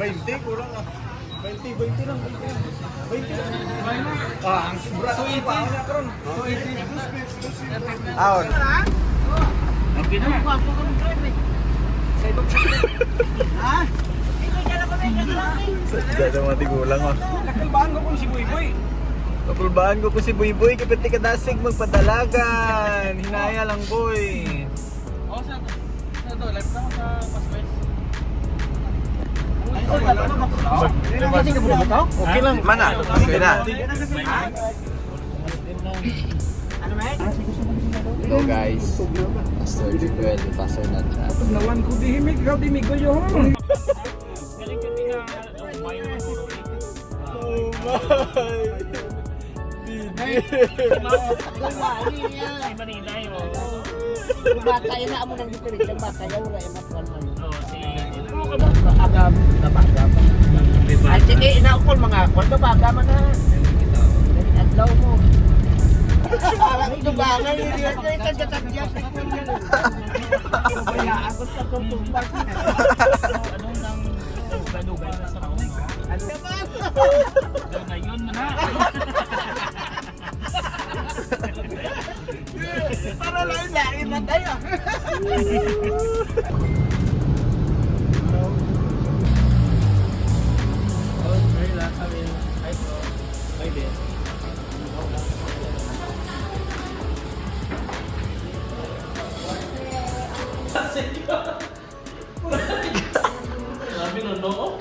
20, kurang ah. 20 lang. 20 lang. Ah, ang sobra to ipa niya karon. 280. Aon. Okay na. Ha? Ikaw kaya ko may gagawin. Dada mga tigulang oh. Nakalbaan ko kung si Boy. Kapulbaan ko si Boy kapit ka dasig magpadalagan. Hinaya lang boy. Oh, sa to, live na sa Paswes. Okay lang. Mana? Okay na. Ano ba? Hello guys. Pastor Joel, pastor na siya. Nawan ko dihimig, ikaw dimig ko yo. Galing ka din na umayo ng puro rin. Si Manila yun. Yung bata, ina mo nang diferit. Yung bata, yung wala yung matwan man. Oo, si... Agam, nabagam. At sige, inaukol mga akol, nabagam na. Adlaw mo. Parang dubangan yun yun. Kaya ako sa tutumbang. Anong nang dugay na sa raon? Ano ba? Ngayon mo na. Para lain-lain na tayo. Sabi nun, no?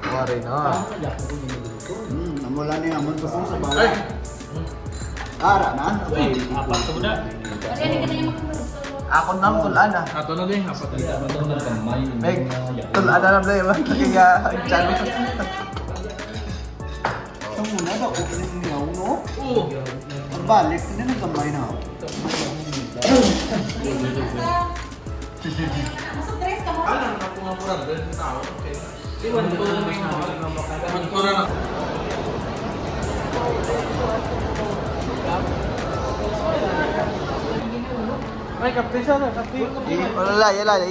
Mari na. Namula niya amon ko sa bawah. Ara na. Apat ko na. Ako nang tulan ah. Ato na din, apat na. Meg, tulan na lang ba? Kaya chalo. Sa muna daw ko niya no. Oo. Balik na nang gamay na. Alam na kung ang murag din tao. Okay. Iwan ko na may na. Ay, kapte siya na, kapte. Wala la, yala la.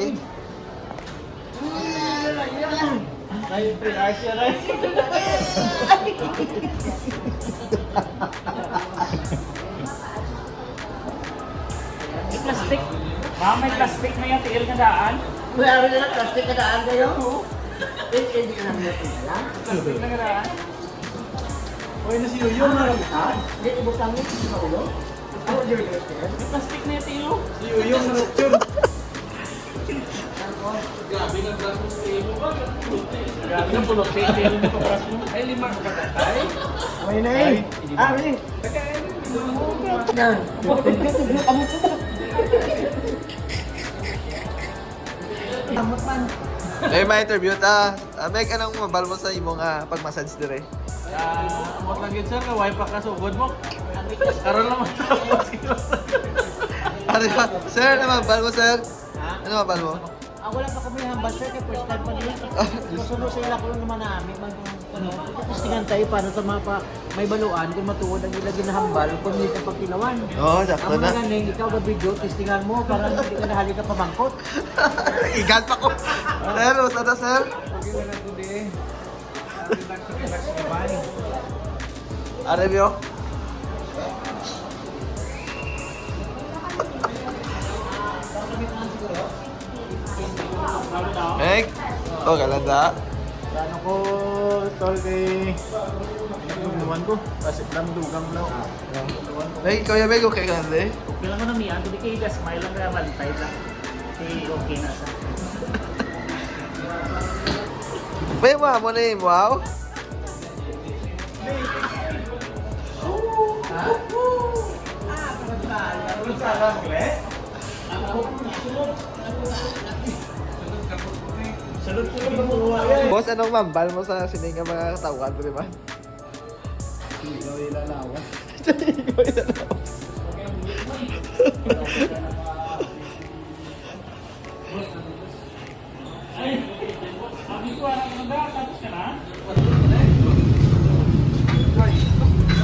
May plastic. May plastic na yan, tiil nga daan. Mayroon na plastic na daan kayo. Hindi ka namin natin lang. Plastic na nga daan. Uy, na si Yoyo na. Hindi, ibutang mo sa ulo. Ano yung May plastic na yan, tiil. Si Yoyo na rupture. Grabe ng braso sa iyo. Grabe na pulot kayo, tiil mo pa pras mo. Ay, lima ka tatay. May na eh. Ah, may. Yan. Amot man. Eh, may interview ta. Meg, anong mabal mo sa imong pag-massage dire? Amot lang yun sir, kaway pa ka sugod mo. Karoon lang matapos. Ano ba? Sir, ano mabal mo, sir? Ano mabal mo? Wala pa kami hambal sir, kaya first time pa nila. Masunod sila ko lang naman namin. Tapos tingnan tayo paano sa mga may baluan kung matuod ang ilagay na hambal kung hindi ka pag ginawan. Oo, sakto Ang na. mga galing, ikaw na video, testingan mo para hindi ka nahali ka pamangkot. Igat pa ko. Sir, sana sir? Okay na lang today. Relax na bye. Review? Meg? Oh, kalanda. Ano ko tol kay naman ko kasi lang dugang lang. Meg, ikaw yung Meg, okay ka na eh? Okay lang mo na niyan, hindi kayo smile lang kaya malipay lang. Okay na sa. May mo na yun, wow. Boss, anong mambal mo sa sining nga mga katawan, di ba? Ikaw ilalawan. Ikaw ilalawan.